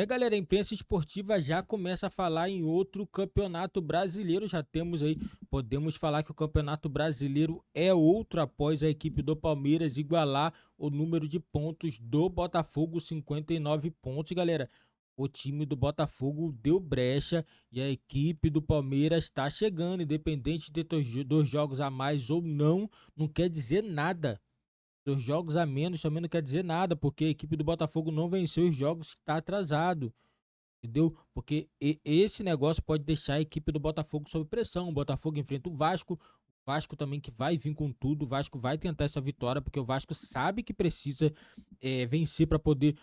Galera, a imprensa esportiva já começa a falar em outro campeonato brasileiro. Já temos aí, podemos falar que o campeonato brasileiro é outro após a equipe do Palmeiras igualar o número de pontos do Botafogo, 59 pontos, galera. O time do Botafogo deu brecha e a equipe do Palmeiras está chegando, independente de ter 2 jogos a mais ou não, não quer dizer nada. 2 jogos a menos também não quer dizer nada, porque a equipe do Botafogo não venceu os jogos, está atrasado, entendeu? Porque esse negócio pode deixar a equipe do Botafogo sob pressão. O Botafogo enfrenta o Vasco também que vai vir com tudo, o Vasco vai tentar essa vitória, porque o Vasco sabe que precisa vencer para poder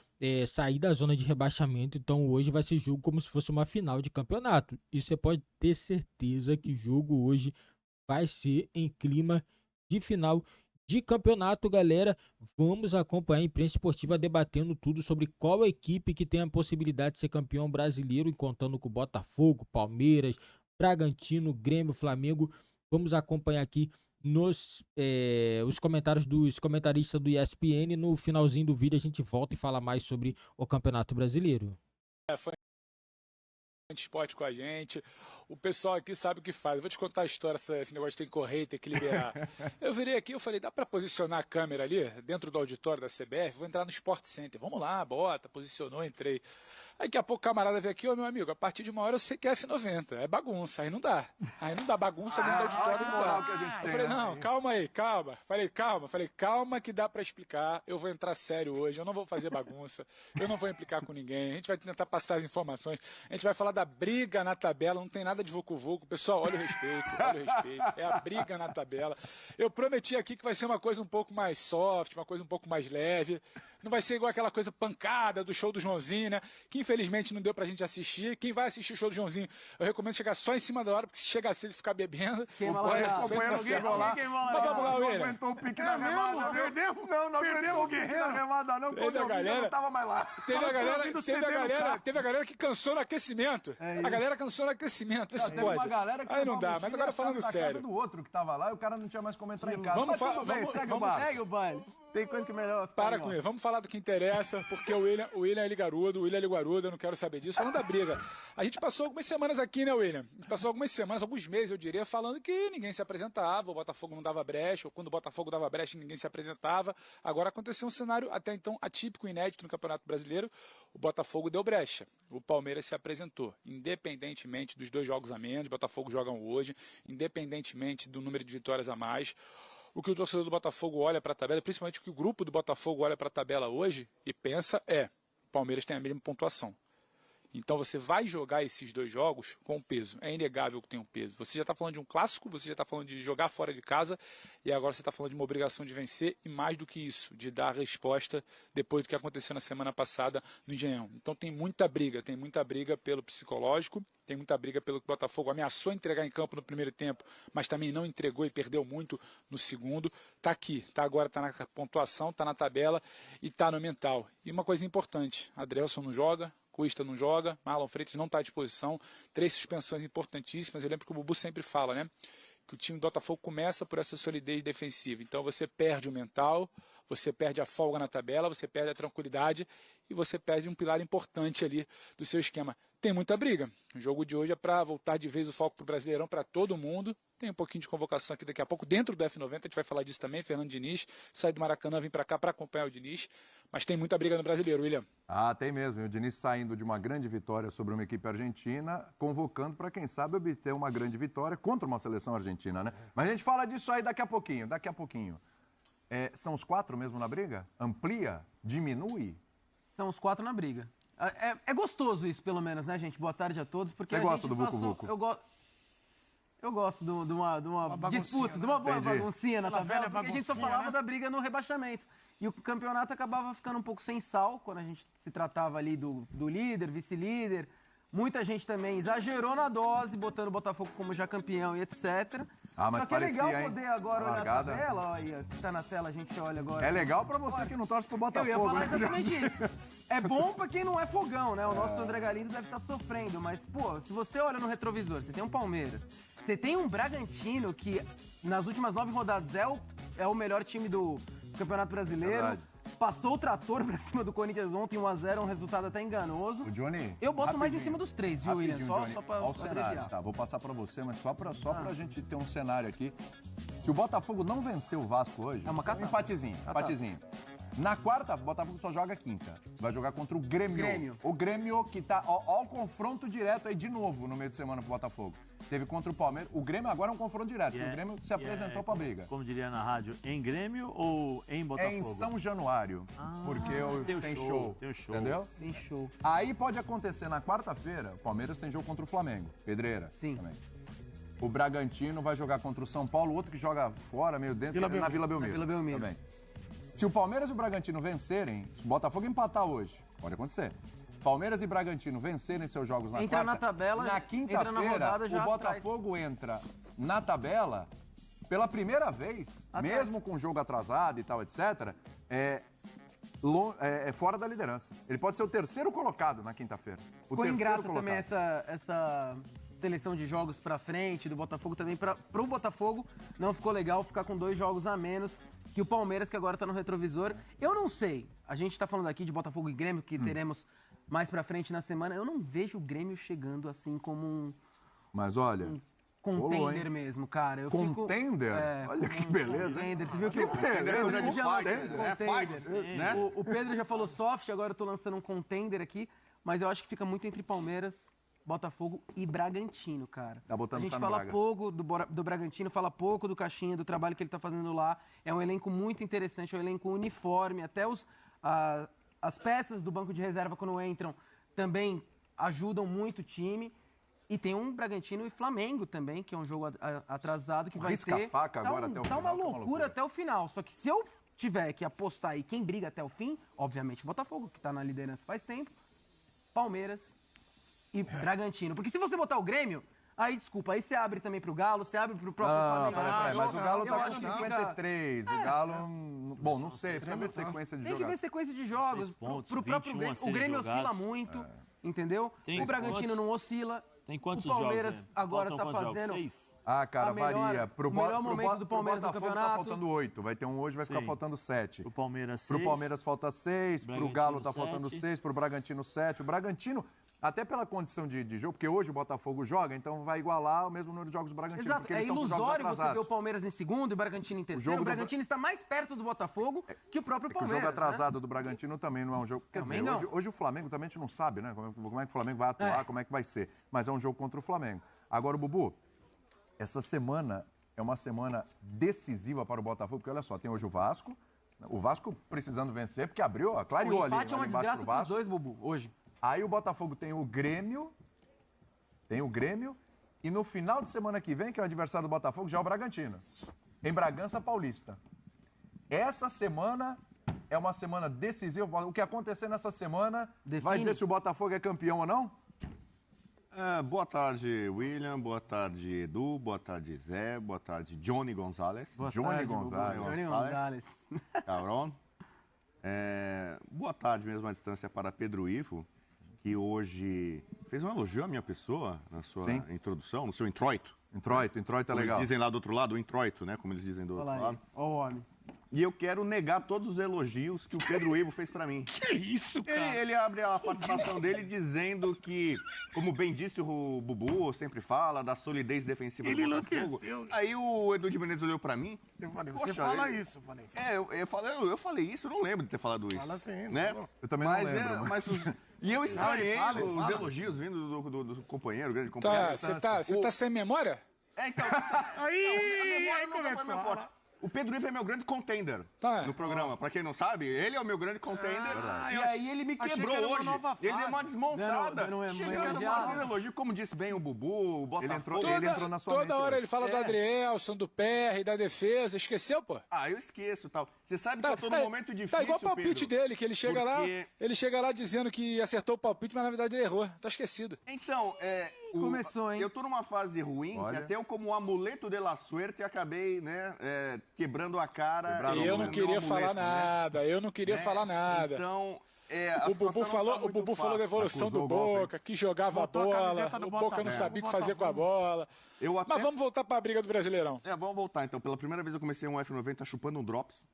sair da zona de rebaixamento. Então hoje vai ser jogo como se fosse uma final de campeonato, e você pode ter certeza que o jogo hoje vai ser em clima de final de campeonato, galera. Vamos acompanhar a imprensa esportiva debatendo tudo sobre qual equipe que tem a possibilidade de ser campeão brasileiro, contando com Botafogo, Palmeiras, Bragantino, Grêmio, Flamengo. Vamos acompanhar aqui os comentários dos comentaristas do ESPN. No finalzinho do vídeo a gente volta e fala mais sobre o Campeonato Brasileiro. Foi esporte com a gente, o pessoal aqui sabe o que faz. Eu vou te contar a história, esse negócio de ter que correr, ter que liberar. Eu virei aqui, eu falei, dá para posicionar a câmera ali, dentro do auditório da CBF, vou entrar no Sport Center, vamos lá, bota, posicionou, entrei. Aí daqui a pouco o camarada veio aqui, ô meu amigo, a partir de uma hora eu sei que é F90, é bagunça, aí não dá bagunça dentro do auditório, não dá. Eu falei, não, calma aí, calma. Falei, calma que dá para explicar, eu vou entrar sério hoje, eu não vou fazer bagunça, eu não vou implicar com ninguém, a gente vai tentar passar as informações, a gente vai falar da briga na tabela, não tem nada de vucu-vucu, pessoal, olha o respeito, é a briga na tabela. Eu prometi aqui que vai ser uma coisa um pouco mais soft, uma coisa um pouco mais leve, não vai ser igual aquela coisa pancada do show do Joãozinho, né, que infelizmente não deu pra gente assistir. Quem vai assistir o show do Joãozinho, eu recomendo chegar só em cima da hora, porque se chegar cedo e ficar bebendo, Vamos lá, William. Não aguentou o pique da remada, perdemos? Não aguentou o pique da remada, não. Quando eu vi, eu não tava mais lá. Teve a galera que cansou no aquecimento. A galera cansou no aquecimento, vê se pode. Aí não dá, mas agora falando sério. Do outro que tava lá e o cara não tinha mais como entrar em casa. Segue o baile. Tem coisa que melhor. Para com isso, vamos falar do que interessa, porque o William é ligarudo, eu não quero saber disso, falando da briga. A gente passou algumas semanas aqui, né, William? A gente passou algumas semanas, alguns meses, eu diria, falando que ninguém se apresentava, o Botafogo não dava brecha, ou quando o Botafogo dava brecha, ninguém se apresentava. Agora aconteceu um cenário até então atípico, inédito no Campeonato Brasileiro. O Botafogo deu brecha, o Palmeiras se apresentou, independentemente dos 2 jogos a menos, o Botafogo jogam hoje, independentemente do número de vitórias a mais. O que o torcedor do Botafogo olha para a tabela, principalmente o que o grupo do Botafogo olha para a tabela hoje e pensa o Palmeiras tem a mesma pontuação. Então você vai jogar esses 2 jogos com peso. É inegável que tem um peso. Você já está falando de um clássico, você já está falando de jogar fora de casa e agora você está falando de uma obrigação de vencer e mais do que isso, de dar a resposta depois do que aconteceu na semana passada no Engenhão. Então tem muita briga pelo psicológico, tem muita briga pelo que o Botafogo ameaçou entregar em campo no primeiro tempo, mas também não entregou e perdeu muito no segundo. Está aqui, agora está na pontuação, está na tabela e está no mental. E uma coisa importante, Adrielson não joga, Cuesta não joga, Marlon Freitas não está à disposição, 3 suspensões importantíssimas. Eu lembro que o Bubu sempre fala, né, que o time do Botafogo começa por essa solidez defensiva. Então você perde o mental, você perde a folga na tabela, você perde a tranquilidade e você perde um pilar importante ali do seu esquema. Tem muita briga. O jogo de hoje é para voltar de vez o foco para o Brasileirão, para todo mundo. Tem um pouquinho de convocação aqui daqui a pouco, dentro do F90, a gente vai falar disso também. Fernando Diniz sai do Maracanã, vem para cá para acompanhar o Diniz. Mas tem muita briga no Brasileiro, William. Tem mesmo. E o Diniz saindo de uma grande vitória sobre uma equipe argentina, convocando para, quem sabe, obter uma grande vitória contra uma seleção argentina, né? Mas a gente fala disso aí daqui a pouquinho. São os 4 mesmo na briga? Amplia? Diminui? São os 4 na briga. É gostoso isso, pelo menos, né, gente? Boa tarde a todos. Porque você gosta do vucu-vucu? Eu gosto de uma disputa, de uma boa baguncinha na tabela, porque a gente só falava da briga no rebaixamento. E o campeonato acabava ficando um pouco sem sal, quando a gente se tratava ali do líder, vice-líder. Muita gente também exagerou na dose, botando o Botafogo como já campeão e etc. Mas só que parecia, é legal poder agora olhar a tabela, olha, que tá na tela, a gente olha agora. É legal pra você que não torce pro Botafogo. Eu ia falar exatamente isso. É bom pra quem não é fogão, né? O nosso André Galindo deve estar sofrendo, mas, pô, se você olha no retrovisor, você tem um Palmeiras, você tem um Bragantino que nas últimas 9 rodadas é o melhor time do Campeonato Brasileiro. passou o trator pra cima do Corinthians ontem, 1x0, um resultado até enganoso. O Johnny... Eu boto mais em cima dos 3, viu, William? Só pra Olha o cenário, tá? Vou passar pra você, mas só pra gente ter um cenário aqui. Se o Botafogo não vencer o Vasco hoje, é uma catástrofe. Empatezinho. Na quarta, o Botafogo só joga quinta. Vai jogar contra o Grêmio. O Grêmio que tá... Ó o confronto direto aí de novo no meio de semana pro Botafogo. Teve contra o Palmeiras. O Grêmio agora é um confronto direto, porque o Grêmio se apresentou pra briga. Como diria na rádio, em Grêmio ou em Botafogo? É em São Januário, porque tem show. Tem show. Entendeu? Tem show. Aí pode acontecer na quarta-feira, o Palmeiras tem jogo contra o Flamengo. Pedreira. Sim. Também. O Bragantino vai jogar contra o São Paulo, outro que joga fora, meio dentro, na Vila Belmiro. Na Vila Belmiro. Também. Se o Palmeiras e o Bragantino vencerem, se o Botafogo empatar hoje, pode acontecer. Palmeiras e Bragantino vencerem seus jogos na entra quarta, na tabela, na entra na quinta-feira, rodada, já o Botafogo entra na tabela pela primeira vez, mesmo com o jogo atrasado e tal, etc., é fora da liderança. Ele pode ser o terceiro colocado na quinta-feira. Ficou ingrato também essa seleção de jogos pra frente do Botafogo também. Pro Botafogo não ficou legal ficar com 2 jogos a menos que o Palmeiras, que agora tá no retrovisor. Eu não sei, a gente tá falando aqui de Botafogo e Grêmio, que teremos mais pra frente na semana. Eu não vejo o Grêmio chegando assim como Mas olha... contender mesmo, cara. Eu contender? Olha que beleza, hein? Você viu que o Pedro já lançou o Pedro já falou soft, agora eu tô lançando um contender aqui, mas eu acho que fica muito entre Palmeiras, Botafogo e Bragantino, cara. Tá botando a gente fé no fala Braga. pouco do Bragantino, fala pouco do Caixinha, do trabalho que ele tá fazendo lá. É um elenco muito interessante, é um elenco uniforme, até as peças do banco de reserva quando entram também ajudam muito o time. E tem um Bragantino e Flamengo também, que é um jogo atrasado que vai ter... Risca-faca agora até o final. Tá uma loucura até o final. Só que se eu tiver que apostar aí quem briga até o fim, obviamente Botafogo, que tá na liderança faz tempo, Palmeiras e Bragantino. Porque se você botar o Grêmio, aí desculpa, aí você abre também pro Galo, você abre pro próprio Flamengo. Peraí, mas o Galo tá com acho que 53. O Galo... Bom, não sei, precisa ver sequência de Tem que jogos. ver sequência de jogos. 6 pontos, Pro próprio 21 Grêmio. a serem O Grêmio jogados. oscila muito, entendeu? Tem O Bragantino quantos? não oscila. Tem quantos o Palmeiras jogos? agora Faltam tá quantos jogos? fazendo... 6? Ah, cara, a melhor- varia. o melhor momento do Palmeiras no Botafogo campeonato. tá faltando 8. Vai ter um hoje, vai ficar Sim. faltando 7. Pro Palmeiras 6. Pro Palmeiras falta 6, pro Bragantino, Galo tá faltando 7. 6, pro Bragantino 7. O Bragantino, até pela condição de jogo, porque hoje o Botafogo joga, então vai igualar o mesmo número de jogos do Bragantino. Exato, porque é eles estão com jogos ilusório você ver o atrasados. Palmeiras em segundo e o Bragantino em terceiro. jogo O do Bragantino está mais perto do Botafogo que o próprio Porque o Palmeiras. jogo atrasado do Bragantino também não é um jogo... Quer dizer, Também não. hoje o Flamengo também a gente não sabe, né? Como é que o Flamengo vai atuar, como é que vai ser. Mas é um jogo contra o Flamengo. Agora, Bubu, essa semana é uma semana decisiva para o Botafogo, porque olha só, tem hoje o Vasco precisando vencer, porque abriu, clareou O ali, empate é uma ali embaixo desgraça pro para os Vasco. dois, Bubu, hoje. Aí o Botafogo tem o Grêmio, e no final de semana que vem, que é o adversário do Botafogo, já é o Bragantino, em Bragança Paulista. Essa semana é uma semana decisiva. O que acontecer nessa semana vai dizer se o Botafogo é campeão ou não? Boa tarde, William. Boa tarde, Edu. Boa tarde, Zé. Boa tarde, Johnny Gonzalez. Johnny Gonzalez. Johnny Gonzalez. Cabrón. Boa tarde mesmo à distância para Pedro Ivo, que hoje fez um elogio à minha pessoa na sua introdução, no seu introito. Introito é Como legal. eles dizem lá do outro lado, o introito, né? Como eles dizem do outro Olha lá lado. aí, ó o homem. E eu quero negar todos os elogios que o Pedro Ivo fez pra mim. Que isso, cara? Ele abre a participação dele dizendo que, como bem disse o Bubu, sempre fala da solidez defensiva Ele do Botafogo. enlouqueceu. Aí o Edu de Menezes olhou pra mim. Eu falei, você Poxa, fala ele- isso, eu falei. Eu falei isso, eu não lembro de ter falado isso. Fala assim, né? não. Eu também não lembro. E eu estranhei Fala, os fala. elogios vindo do companheiro, grande companheiro. Você tá sem memória? Então, Aí não foi começou meu a forte. falar. O Pedro Ivo é meu grande contender Tá. no programa. Pra quem não sabe, ele é o meu grande contender. e eu aí ele me achei quebrou que era uma hoje. nova Ele deu uma fase. desmontada. Não é Chegando elogiado. fazendo elogio, como disse bem o Bubu, o Botafogo. Ele entrou na sua mente, Toda hora né? ele fala do Adrielson, do PR, da defesa. Esqueceu, pô? Ah, eu esqueço tal. Você sabe que eu tô num momento difícil, Tá igual o palpite Pedro. dele, que ele chega lá dizendo que acertou o palpite, mas na verdade ele errou. Tá esquecido. Então, Começou, hein? Eu tô numa fase ruim, Olha. que até eu, como amuleto de la suerte, acabei, né, quebrando a cara. Quebraram Eu o não amuleto, queria no falar amuleto, né? nada, eu não queria falar nada. Então, O Bubu falou da evolução Acusou do o golpe, Boca, que jogava Botou a bola, camiseta do o Boca não Botafogo. sabia o que O fazer com a bola. Eu até... Mas vamos voltar pra briga do Brasileirão. Vamos voltar então. Pela primeira vez eu comecei um F90 chupando um drops.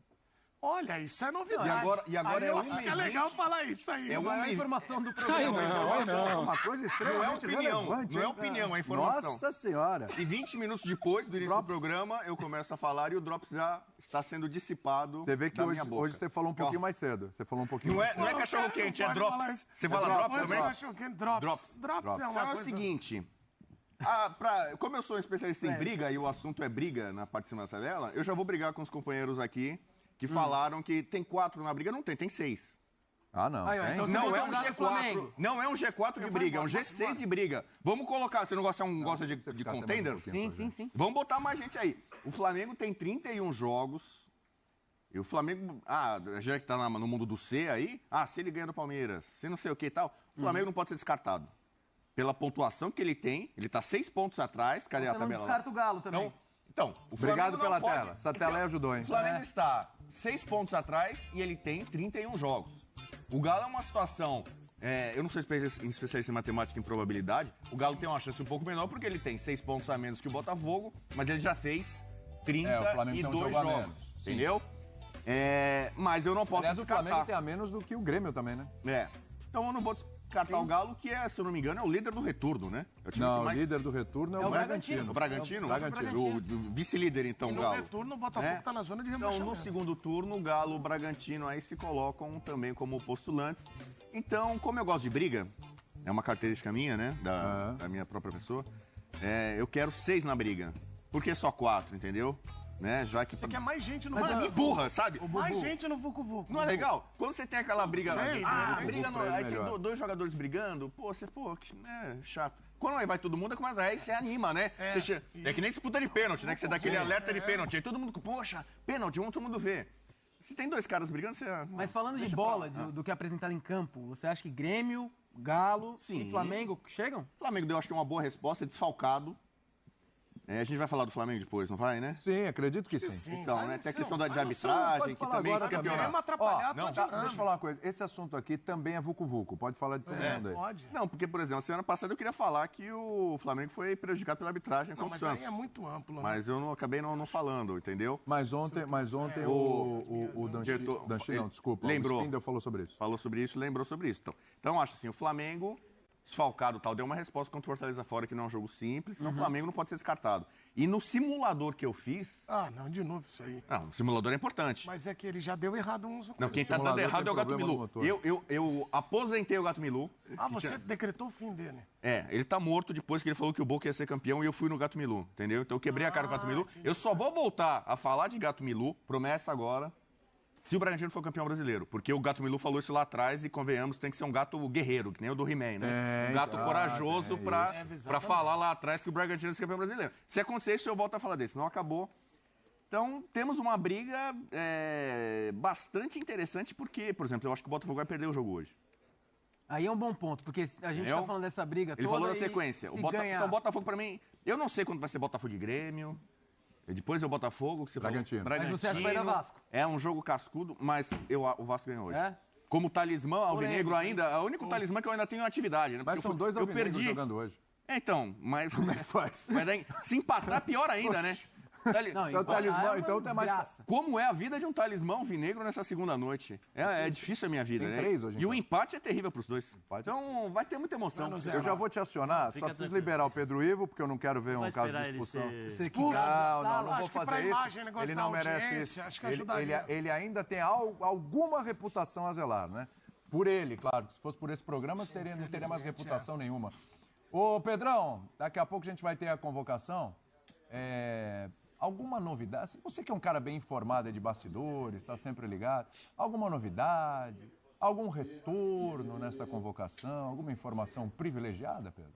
Olha, isso é novidade. E agora aí é eu acho que é legal falar isso aí. É A uma maior informação do programa. É uma coisa extremamente relevante. Não é hein? opinião, é informação. Nossa Senhora. E 20 minutos depois do início do programa, eu começo a falar e o Drops já está sendo dissipado. Você vê que da hoje, minha boca. hoje você falou um pouquinho mais cedo. Você falou um pouquinho Não mais é cachorro quente, é pode Drops. falar isso. Você fala Drops também? Drops. Drops é uma Então é o coisa... seguinte. Como eu sou um especialista em briga e o assunto é briga na parte de cima da tabela, eu já vou brigar com os companheiros aqui que falaram que tem 4 na briga. Não tem, tem 6. Ah, não. Aí, ó, tem? então você Não botou é um um galo do G4. Flamengo. Não é um G4 de briga, é um G6 de briga. Vamos colocar. Você não gosta, gosta de ficar contender? semana Sim. Vamos botar mais gente aí. O Flamengo tem 31 jogos. E o Flamengo, já que tá no mundo do C aí, se ele ganha do Palmeiras, se não sei o que e tal, o Flamengo não pode ser descartado. Pela pontuação que ele tem, ele tá 6 pontos atrás. Cadê a Você não tabela? descarta o Galo também. Então, o Obrigado Flamengo pela não pode- tela. Essa tela aí ajudou, hein? O Flamengo está 6 pontos atrás e ele tem 31 jogos. O Galo é uma situação. Eu não sou especialista em matemática e em probabilidade. O Galo tem uma chance um pouco menor porque ele tem 6 pontos a menos que o Botafogo, mas ele já fez o Flamengo tem um 32 jogo a jogos. menos. Sim. Entendeu? Mas eu não posso Aliás, o descartar. Flamengo tem a menos do que o Grêmio também, né? Então eu não vou descartar o Galo, que é, se eu não me engano, é o líder do retorno, né? É o time Não, que o mais... líder do retorno é É o o Bragantino. O Bragantino? Bragantino. O vice-líder, então, E o no Galo. retorno, o Botafogo tá na zona de Então, rebaixamento. no segundo turno, o Galo e o Bragantino aí se colocam também como postulantes. Então, como eu gosto de briga, é uma característica minha, né? Da minha própria pessoa. Eu quero 6 na briga. Por que só 4, entendeu? Né? Já que... Você quer mais gente no Mas me burra, sabe? Mais gente no Vucu Vucu. Não é legal? Quando você tem aquela briga... Sei, briga no, aí tem dois jogadores brigando, chato. Quando aí vai todo mundo, começa aí você anima, né? É que nem disputa de pênalti, né? Que você dá aquele alerta de pênalti. Aí todo mundo, poxa, pênalti, vamos todo mundo ver. Se tem 2 caras brigando, você... Mas falando de bola, do que é apresentado em campo, você acha que Grêmio, Galo e Flamengo chegam? O Flamengo deu, acho que uma boa resposta, desfalcado. A gente vai falar do Flamengo depois, não vai, né? Sim, acredito que sim. Então, né? Tem a questão de arbitragem, que também esse campeonato... Queremos atrapalhar, tô Deixa eu falar uma coisa. Esse assunto aqui também é Vucu Vucu. Pode falar de todo mundo aí. Pode. Não, porque, por exemplo, semana passada eu queria falar que o Flamengo foi prejudicado pela arbitragem Não, contra o mas Santos. aí é muito amplo, né? Mas eu acabei não falando, entendeu? Mas ontem o Danchi, não, desculpa. Lembrou. O Spindel falou sobre isso. Falou sobre isso, lembrou sobre isso. Então acho assim, o Flamengo, desfalcado e tal, deu uma resposta contra o Fortaleza fora, que não é um jogo simples, então o Flamengo não pode ser descartado. E no simulador que eu fiz... Não, de novo isso aí. Não, o simulador é importante. Mas é que ele já deu errado uns... Não, quem tá dando simulador errado tem é o Gato problema no Milu. motor. Eu aposentei o Gato Milu. Você decretou o fim dele. Ele tá morto depois que ele falou que o Boca ia ser campeão e eu fui no Gato Milu, entendeu? Então eu quebrei a cara do Gato Milu. Eu só vou voltar a falar de Gato Milu, promessa agora, se o Bragantino for campeão brasileiro. Porque o Gato Milu falou isso lá atrás e, convenhamos, tem que ser um gato guerreiro, que nem o do He-Man, né? Um gato corajoso pra falar lá atrás que o Bragantino ia ser campeão brasileiro. Se acontecer isso, eu volto a falar desse. Não acabou. Então, temos uma briga bastante interessante porque, por exemplo, eu acho que o Botafogo vai perder o jogo hoje. Aí é um bom ponto, porque a gente tá falando dessa briga toda. Ele falou na sequência. Ganhar... Então, o Botafogo, pra mim, eu não sei quando vai ser Botafogo e Grêmio. Depois é o Botafogo, que você Bragantino. falou. Mas você acha que vai dar Vasco? É um jogo cascudo, mas o Vasco ganhou hoje. É? Como talismã alvinegro ainda, o único talismã que eu ainda tenho em atividade. Né? Mas são 2 alvinegros jogando hoje. Então, mas... Como é que faz? Mas daí, se empatar, pior ainda, né? Não, É o talismã, então tem mais... desgraça. Como é a vida de um talismã alvinegro nessa segunda noite? É difícil a minha vida, Tem né? 3 hoje, E então. o empate é terrível pros dois. Então, vai ter muita emoção. Eu já vou te acionar, só preciso tranquilo. liberar o Pedro Ivo, porque eu não quero ver um Vai caso de esperar ele expulsão. ser... Expulso. Não vou Acho que pra fazer imagem, isso. negócio Ele da não merece audiência, isso. acho que ajudaria. Ele ainda tem alguma reputação a zelar, né? Por ele, claro. Se fosse por esse programa, não teria mais reputação nenhuma. Ô, Pedrão, daqui a pouco a gente vai ter a convocação. Alguma novidade? Você que é um cara bem informado aí de bastidores, está sempre ligado. Alguma novidade? Algum retorno nesta convocação? Alguma informação privilegiada, Pedro?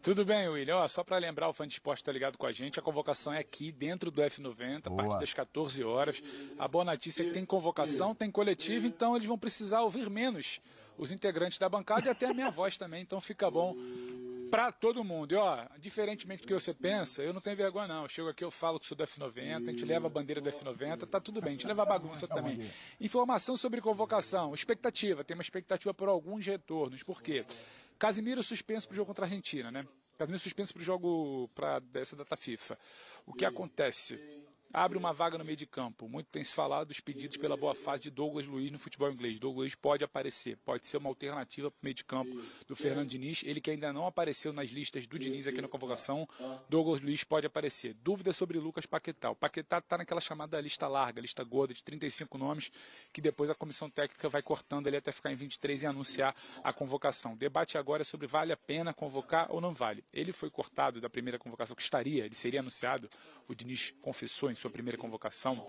Tudo bem, William. Só para lembrar, o Fã de Esporte está ligado com a gente. A convocação é aqui dentro do F90, a partir das 14 horas. A boa notícia é que tem convocação, tem coletivo, então eles vão precisar ouvir menos os integrantes da bancada e até a minha voz também. Então fica bom para todo mundo. E, diferentemente do que você pensa, eu não tenho vergonha, não. Eu chego aqui, eu falo que sou do F90, a gente leva a bandeira do F90, tá tudo bem. A gente leva a bagunça também. Informação sobre convocação. Expectativa. Tem uma expectativa por alguns retornos. Por quê? Casimiro suspenso para o jogo contra a Argentina, né? Casimiro suspenso para o jogo dessa data FIFA. O que acontece? Abre uma vaga no meio de campo. Muito tem se falado dos pedidos pela boa fase de Douglas Luiz no futebol inglês. Douglas Luiz pode aparecer, pode ser uma alternativa para o meio de campo do Fernando Diniz. Ele que ainda não apareceu nas listas do Diniz aqui na convocação, Douglas Luiz pode aparecer. Dúvida sobre Lucas Paquetá. O Paquetá está naquela chamada lista larga, lista gorda de 35 nomes, que depois a comissão técnica vai cortando ele até ficar em 23 e anunciar a convocação. O debate agora é sobre vale a pena convocar ou não vale. Ele foi cortado da primeira convocação que ele seria anunciado, o Diniz confessou em sua primeira convocação,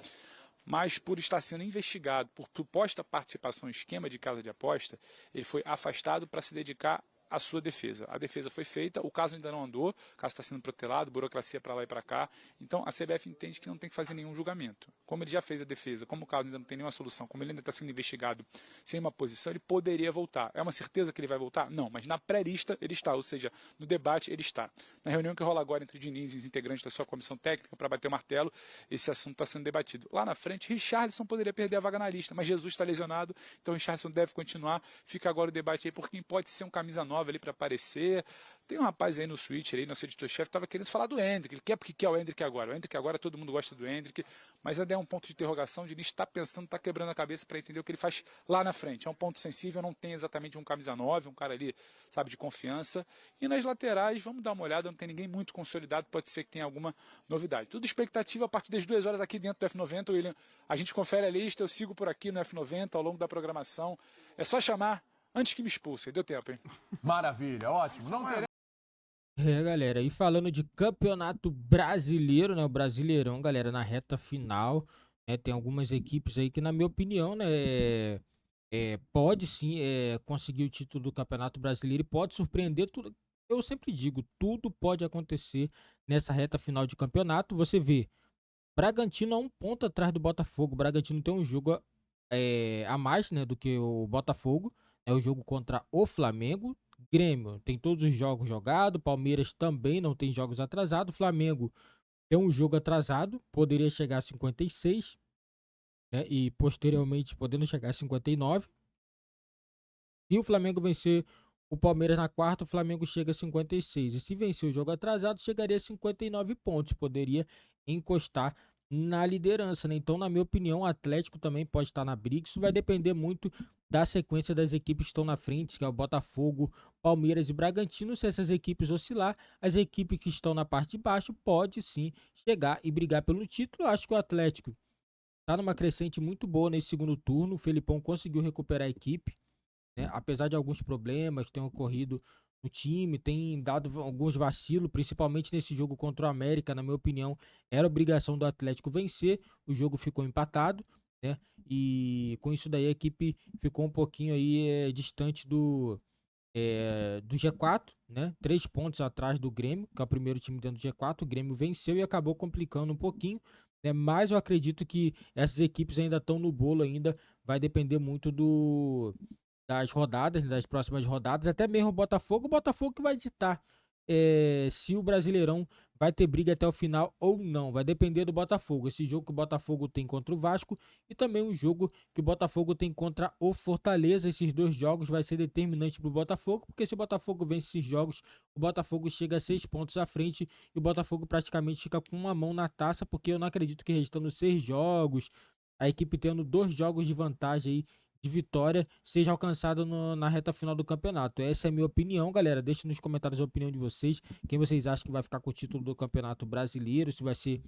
mas por estar sendo investigado por suposta participação em esquema de casa de aposta, ele foi afastado para se dedicar à sua defesa. A defesa foi feita, o caso ainda não andou, o caso está sendo protelado, burocracia para lá e para cá, então a CBF entende que não tem que fazer nenhum julgamento. Como ele já fez a defesa, como o caso ainda não tem nenhuma solução, como ele ainda está sendo investigado sem uma posição, ele poderia voltar. É uma certeza que ele vai voltar? Não, mas na pré-lista ele está, ou seja, no debate ele está. Na reunião que rola agora entre o Diniz e os integrantes da sua comissão técnica para bater o martelo, esse assunto está sendo debatido. Lá na frente, Richarlison poderia perder a vaga na lista, mas Jesus está lesionado, então Richarlison deve continuar. Fica agora o debate aí por quem pode ser um camisa 9 ali para aparecer. Tem um rapaz aí no Switch, aí, nosso editor-chefe, estava querendo falar do Endrick. Ele quer porque quer o Endrick agora. O Endrick agora, todo mundo gosta do Endrick, mas ainda é um ponto de interrogação. O Diniz está pensando, está quebrando a cabeça para entender o que ele faz lá na frente. É um ponto sensível, não tem exatamente um camisa 9, um cara ali, sabe, de confiança. E nas laterais, vamos dar uma olhada, não tem ninguém muito consolidado, pode ser que tenha alguma novidade. Tudo expectativa a partir das 2 horas aqui dentro do F90, William. A gente confere a lista, eu sigo por aqui no F90 ao longo da programação. É só chamar antes que me expulsem. Deu tempo, hein? Maravilha, ótimo. Não teremos... Galera, e falando de campeonato brasileiro, né, o Brasileirão, galera, na reta final, né, tem algumas equipes aí que, na minha opinião, né, pode sim conseguir o título do Campeonato Brasileiro e pode surpreender tudo. Eu sempre digo, tudo pode acontecer nessa reta final de campeonato. Você vê, Bragantino a 1 ponto atrás do Botafogo. O Bragantino tem um jogo a mais, né, do que o Botafogo. É o jogo contra o Flamengo. Grêmio tem todos os jogos jogados. Palmeiras também não tem jogos atrasados. Flamengo tem um jogo atrasado. Poderia chegar a 56. Né, e posteriormente podendo chegar a 59. Se o Flamengo vencer o Palmeiras na quarta, o Flamengo chega a 56. E se vencer o jogo atrasado, chegaria a 59 pontos. Poderia encostar na liderança, né? Então, na minha opinião, o Atlético também pode estar na briga. Isso vai depender muito da sequência das equipes que estão na frente, que é o Botafogo, Palmeiras e Bragantino. Se essas equipes oscilar, as equipes que estão na parte de baixo pode sim chegar e brigar pelo título. Eu acho que o Atlético está numa crescente muito boa nesse segundo turno. O Felipão conseguiu recuperar a equipe, né? Apesar de alguns problemas que tenham ocorrido no time, tem dado alguns vacilos, principalmente nesse jogo contra o América. Na minha opinião, era obrigação do Atlético vencer. O jogo ficou empatado, né? E com isso daí a equipe ficou um pouquinho aí distante do G4, né? 3 pontos atrás do Grêmio, que é o primeiro time dentro do G4. O Grêmio venceu e acabou complicando um pouquinho, né? Mas eu acredito que essas equipes ainda estão no bolo ainda. Vai depender muito das rodadas, das próximas rodadas, até mesmo o Botafogo que vai ditar se o Brasileirão vai ter briga até o final ou não. Vai depender do Botafogo. Esse jogo que o Botafogo tem contra o Vasco e também um jogo que o Botafogo tem contra o Fortaleza. Esses 2 jogos vai ser determinante para o Botafogo, porque se o Botafogo vence esses jogos, o Botafogo chega a 6 pontos à frente e o Botafogo praticamente fica com uma mão na taça, porque eu não acredito que restando 6 jogos, a equipe tendo 2 jogos de vantagem aí, de vitória, seja alcançado na reta final do campeonato. Essa é a minha opinião, galera. Deixa nos comentários a opinião de vocês. Quem vocês acham que vai ficar com o título do Campeonato Brasileiro? Se vai ser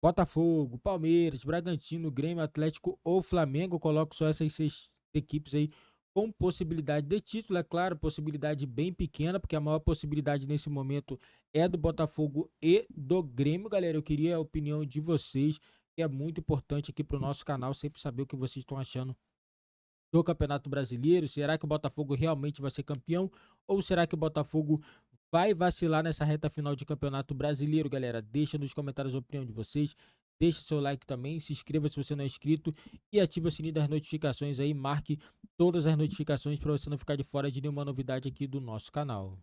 Botafogo, Palmeiras, Bragantino, Grêmio, Atlético ou Flamengo. Eu coloco só essas 6 equipes aí com possibilidade de título. É claro, possibilidade bem pequena, porque a maior possibilidade nesse momento é do Botafogo e do Grêmio. Galera, eu queria a opinião de vocês, que é muito importante aqui para o nosso canal, sempre saber o que vocês estão achando do Campeonato Brasileiro. Será que o Botafogo realmente vai ser campeão? Ou será que o Botafogo vai vacilar nessa reta final de Campeonato Brasileiro, galera? Deixa nos comentários a opinião de vocês. Deixa seu like também, se inscreva se você não é inscrito e ative o sininho das notificações aí. Marque todas as notificações para você não ficar de fora de nenhuma novidade aqui do nosso canal.